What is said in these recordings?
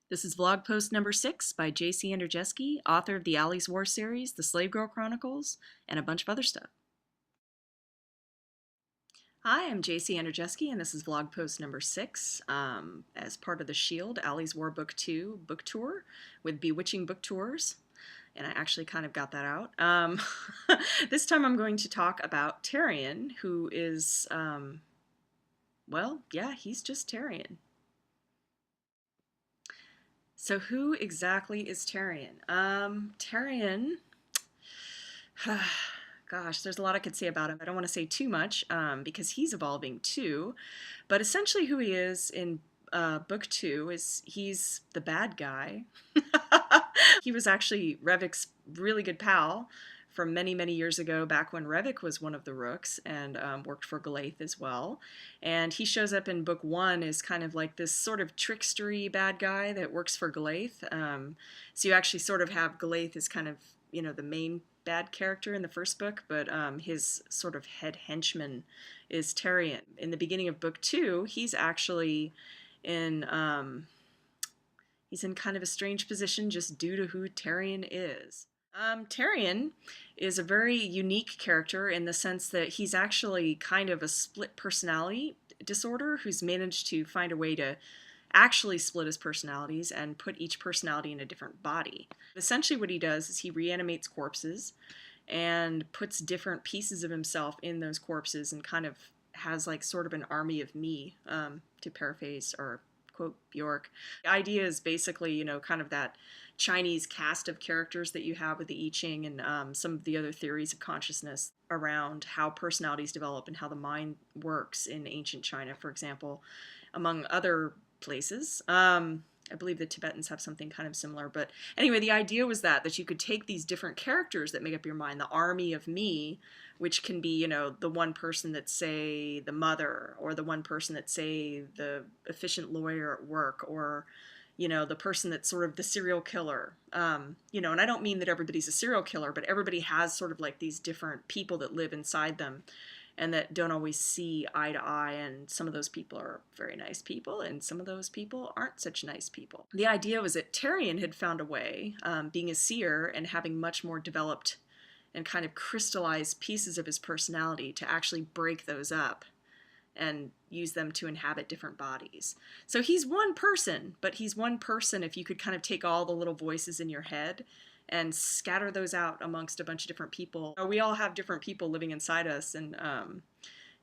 This is vlog post number 6 by JC Andrijeski, author of the Allie's War series, The Slave Girl Chronicles, and a bunch of other stuff. Hi, I'm JC Andrijeski, and this is vlog post number 6 as part of the Shield Allie's War Book 2 book tour with Bewitching Book Tours. And I actually kind of got that out. This time I'm going to talk about Terian, who is, well, yeah, he's just Terian. So who exactly is Terian? Terian, gosh, there's a lot I could say about him. I don't want to say too much because he's evolving too. But essentially who he is in book 2 is he's the bad guy. He was actually Revik's really good pal from many, many years ago, back when Revik was one of the Rooks and worked for Galaith as well. And he shows up in book 1 as kind of like this sort of trickstery bad guy that works for Galaith. So you actually sort of have Galaith as kind of, you know, the main bad character in the first book, but his sort of head henchman is Terian. In the beginning of book 2, he's actually in he's in kind of a strange position just due to who Terian is. Terian is a very unique character in the sense that he's actually kind of a split personality disorder who's managed to find a way to actually split his personalities and put each personality in a different body. Essentially what he does is he reanimates corpses and puts different pieces of himself in those corpses and kind of has like sort of an army of me, to paraphrase or quote Bjork. The idea is basically, you know, kind of that Chinese cast of characters that you have with the I Ching and some of the other theories of consciousness around how personalities develop and how the mind works in ancient China, for example, among other places. I believe the Tibetans have something kind of similar. But anyway, the idea was that you could take these different characters that make up your mind, the army of me, which can be, you know, the one person that's, say, the mother, or the one person that's, say, the efficient lawyer at work, or, you know, the person that's sort of the serial killer. You know, and I don't mean that everybody's a serial killer, but everybody has sort of like these different people that live inside them and that don't always see eye to eye, and some of those people are very nice people, and some of those people aren't such nice people. The idea was that Terian had found a way, being a seer and having much more developed and kind of crystallized pieces of his personality, to actually break those up and use them to inhabit different bodies. So he's one person, but he's one person if you could kind of take all the little voices in your head and scatter those out amongst a bunch of different people. We all have different people living inside us, and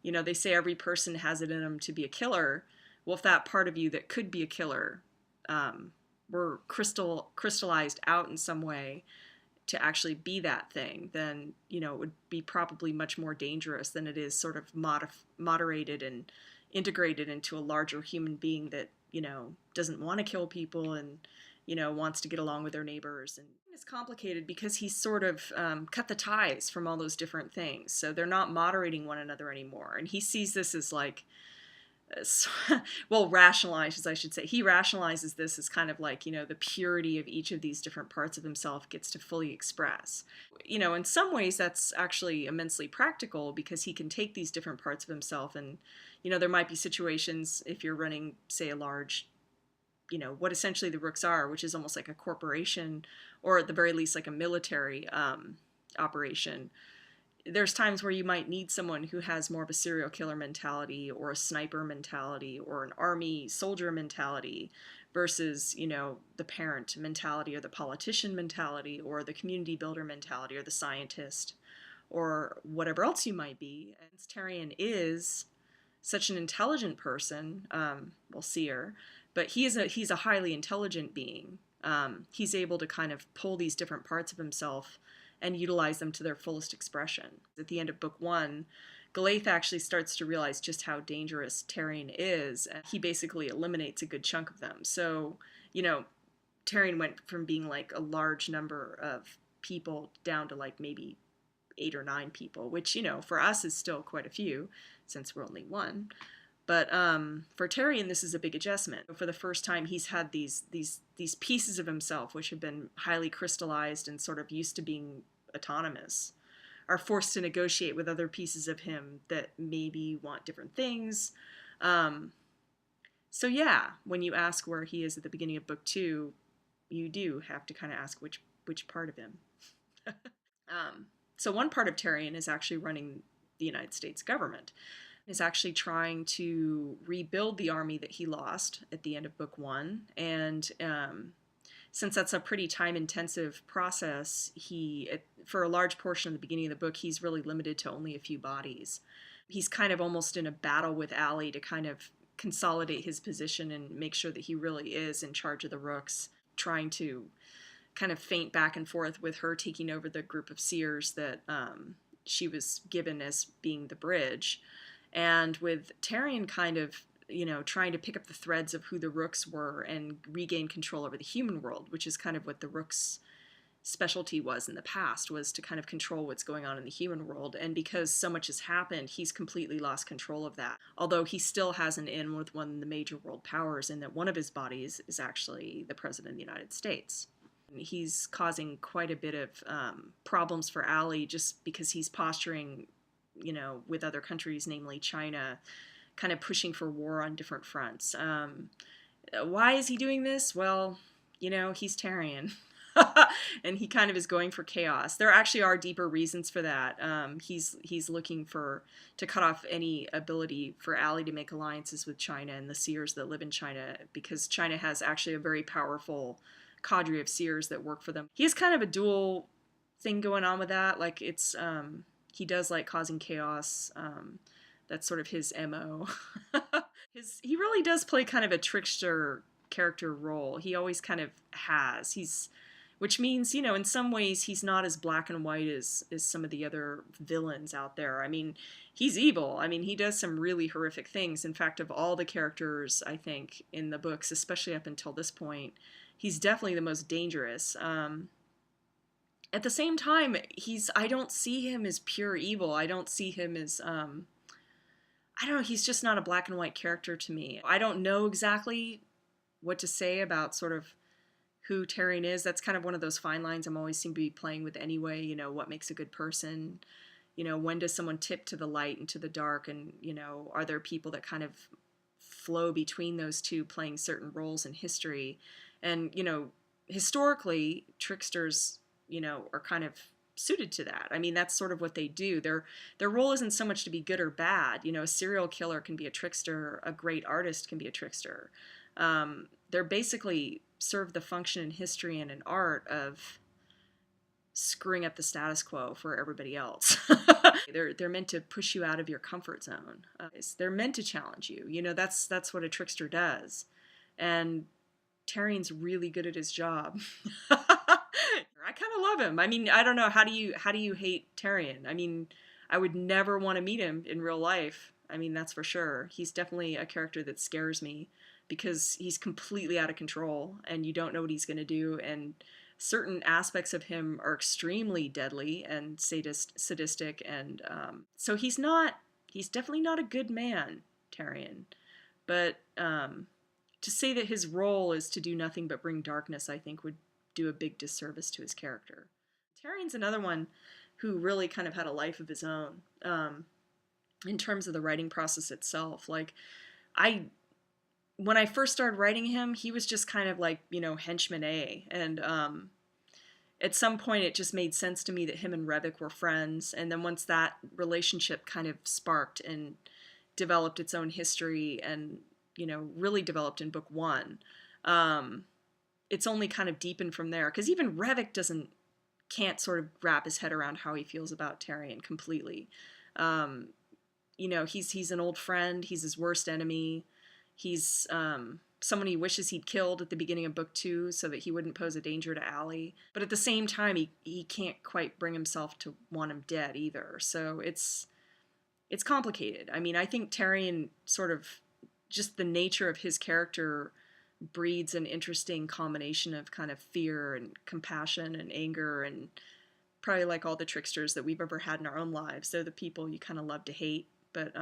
you know, they say every person has it in them to be a killer. Well, if that part of you that could be a killer were crystallized out in some way to actually be that thing, then, you know, it would be probably much more dangerous than it is sort of moderated and integrated into a larger human being that, you know, doesn't want to kill people and, you know, wants to get along with their neighbors. And it's complicated because he's sort of cut the ties from all those different things. So they're not moderating one another anymore. And he sees this as like, well, rationalizes, I should say. He rationalizes this as kind of like, you know, the purity of each of these different parts of himself gets to fully express. You know, in some ways that's actually immensely practical because he can take these different parts of himself and, you know, there might be situations if you're running, say, a large, you know, what essentially the Rooks are, which is almost like a corporation or at the very least like a military operation. There's times where you might need someone who has more of a serial killer mentality or a sniper mentality or an army soldier mentality versus, you know, the parent mentality or the politician mentality or the community builder mentality or the scientist or whatever else you might be. And Terian is such an intelligent person, well, seer, but he's a highly intelligent being. He's able to kind of pull these different parts of himself and utilize them to their fullest expression. At the end of book 1, Galaith actually starts to realize just how dangerous Terian is, and he basically eliminates a good chunk of them. So, you know, Terian went from being like a large number of people down to like maybe 8 or 9 people, which, you know, for us is still quite a few since we're only one. But for Terian, this is a big adjustment. For the first time, he's had these pieces of himself, which have been highly crystallized and sort of used to being autonomous, are forced to negotiate with other pieces of him that maybe want different things. So yeah, when you ask where he is at the beginning of book 2, you do have to kind of ask which part of him. So one part of Terian is actually running the United States government. Is actually trying to rebuild the army that he lost at the end of book 1, and since that's a pretty time-intensive process, for a large portion of the beginning of the book, he's really limited to only a few bodies. He's kind of almost in a battle with Allie to kind of consolidate his position and make sure that he really is in charge of the Rooks, trying to kind of feint back and forth with her taking over the group of seers that she was given as being the bridge, and with Terian kind of, trying to pick up the threads of who the Rooks were and regain control over the human world, which is kind of what the Rooks' specialty was in the past, was to kind of control what's going on in the human world. And because so much has happened, he's completely lost control of that. Although he still has an in with one of the major world powers, in that one of his bodies is actually the President of the United States. He's causing quite a bit of problems for Allie just because he's posturing, with other countries, namely China, kind of pushing for war on different fronts. Why is he doing this? Well, he's Terian. And he kind of is going for chaos. There actually are deeper reasons for that. He's looking to cut off any ability for Allie to make alliances with China and the seers that live in China, because China has actually a very powerful cadre of seers that work for them. He has kind of a dual thing going on with that. Like, it's he does like causing chaos. That's sort of his MO. He really does play kind of a trickster character role. He always kind of has. Which means, in some ways he's not as black and white as some of the other villains out there. I mean, he's evil. I mean, he does some really horrific things. In fact, of all the characters, I think, in the books, especially up until this point, he's definitely the most dangerous. At the same time, I don't see him as pure evil. I don't see him as, I don't know, he's just not a black and white character to me. I don't know exactly what to say about sort of who Terian is. That's kind of one of those fine lines I'm always seem to be playing with anyway. What makes a good person? When does someone tip to the light and to the dark? And, are there people that kind of flow between those two, playing certain roles in history? And, historically, tricksters, are kind of suited to that. I mean, that's sort of what they do. Their role isn't so much to be good or bad. A serial killer can be a trickster. A great artist can be a trickster. They're basically serve the function in history and in art of screwing up the status quo for everybody else. They're meant to push you out of your comfort zone. They're meant to challenge you. That's what a trickster does. And Terian's really good at his job. I kind of love him. I mean, I don't know, how do you hate Terian? I mean, I would never want to meet him in real life. I mean, that's for sure. He's definitely a character that scares me because he's completely out of control and you don't know what he's going to do, and certain aspects of him are extremely deadly and sadistic, and so he's definitely not a good man, Terian. But to say that his role is to do nothing but bring darkness, I think would do a big disservice to his character. Terian's another one who really kind of had a life of his own in terms of the writing process itself. Like, when I first started writing him, he was just kind of like, henchman A. And at some point it just made sense to me that him and Revik were friends. And then once that relationship kind of sparked and developed its own history and, really developed in book 1, it's only kind of deepened from there. Because even Revik can't sort of wrap his head around how he feels about Terian completely. He's an old friend. He's his worst enemy. He's someone he wishes he'd killed at the beginning of book 2 so that he wouldn't pose a danger to Allie. But at the same time, he can't quite bring himself to want him dead either. So it's complicated. I mean, I think Terian sort of, just the nature of his character breeds an interesting combination of kind of fear and compassion and anger, and probably like all the tricksters that we've ever had in our own lives. They're the people you kind of love to hate, but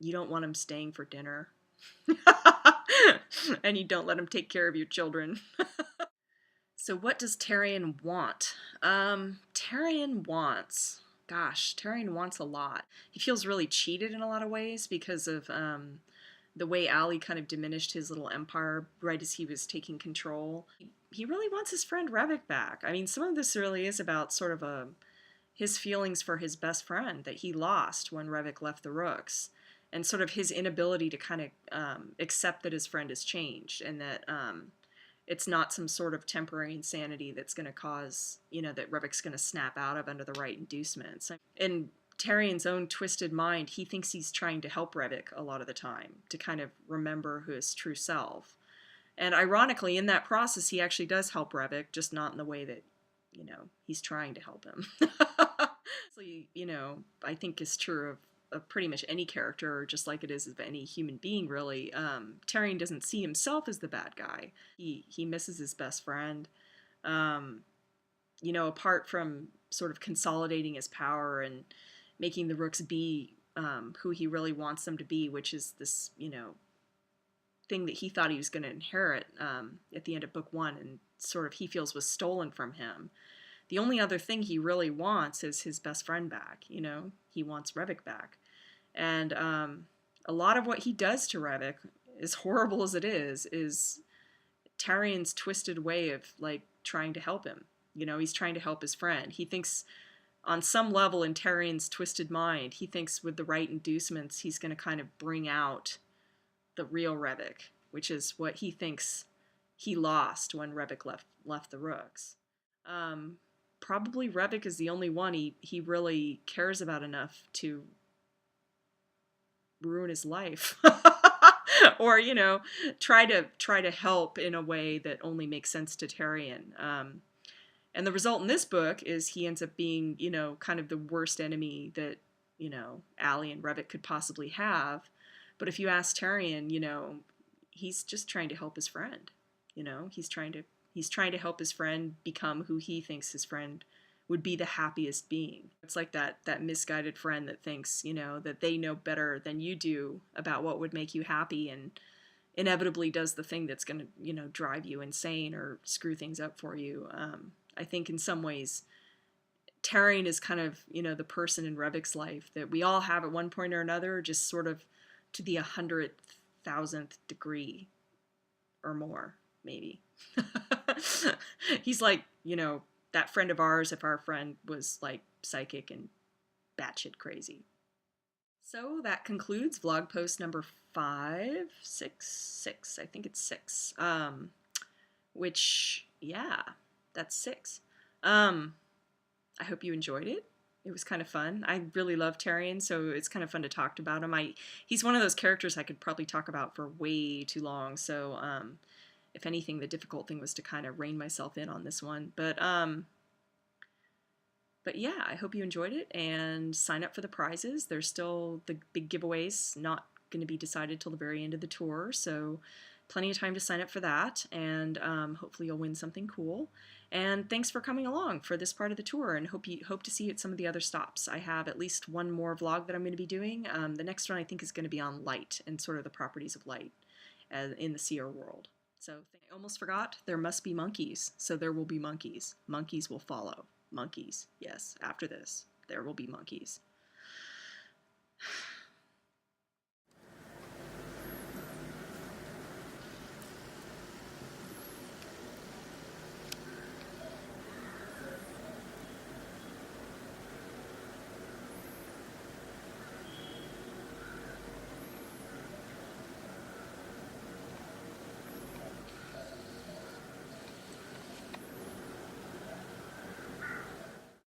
you don't want them staying for dinner. And you don't let them take care of your children. So what does Terian want? Terian wants a lot. He feels really cheated in a lot of ways because of the way Allie kind of diminished his little empire right as he was taking control. He really wants his friend Revik back. I mean, some of this really is about sort of his feelings for his best friend that he lost when Revik left the Rooks, and sort of his inability to kind of accept that his friend has changed, and that it's not some sort of temporary insanity that's going to cause, that Revik's going to snap out of under the right inducements. In Terian's own twisted mind, he thinks he's trying to help Revik a lot of the time to kind of remember his true self. And ironically, in that process, he actually does help Revik, just not in the way that, he's trying to help him. I think is true of pretty much any character, just like it is of any human being, really. Terian doesn't see himself as the bad guy. He misses his best friend. Apart from sort of consolidating his power and making the Rooks be who he really wants them to be, which is this, thing that he thought he was going to inherit at the end of book 1, and sort of he feels was stolen from him. The only other thing he really wants is his best friend back. He wants Revik back. And a lot of what he does to Revik, as horrible as it is Tarian's twisted way of, like, trying to help him. He's trying to help his friend. He thinks, on some level in Tarian's twisted mind, he thinks with the right inducements, he's going to kind of bring out the real Revik, which is what he thinks he lost when Revik left the Rooks. Probably Revik is the only one he really cares about enough to ruin his life. Or, try to help in a way that only makes sense to Terian. And the result in this book is he ends up being, kind of the worst enemy that, Allie and Revik could possibly have. But if you ask Terian, he's just trying to help his friend. He's trying to help his friend become who he thinks his friend would be the happiest being. It's like that misguided friend that thinks, that they know better than you do about what would make you happy, and inevitably does the thing that's going to, drive you insane or screw things up for you. I think in some ways, Terian is kind of, the person in Revik's life that we all have at one point or another, just sort of to the 100,000th degree or more, maybe. He's like, that friend of ours if our friend was, like, psychic and batshit crazy. So that concludes vlog post number 6. I think it's 6. Which, yeah, that's 6. I hope you enjoyed it. It was kind of fun. I really love Terian, so it's kind of fun to talk about him. He's one of those characters I could probably talk about for way too long, so if anything, the difficult thing was to kind of rein myself in on this one. But yeah, I hope you enjoyed it, and sign up for the prizes. There's still the big giveaways, not going to be decided till the very end of the tour, so plenty of time to sign up for that, and hopefully you'll win something cool. And thanks for coming along for this part of the tour, and hope to see you at some of the other stops. I have at least one more vlog that I'm going to be doing. The next one I think is going to be on light and sort of the properties of light in the seer world. So I almost forgot, there must be monkeys, so there will be monkeys. Monkeys will follow. Monkeys, yes, after this, there will be monkeys.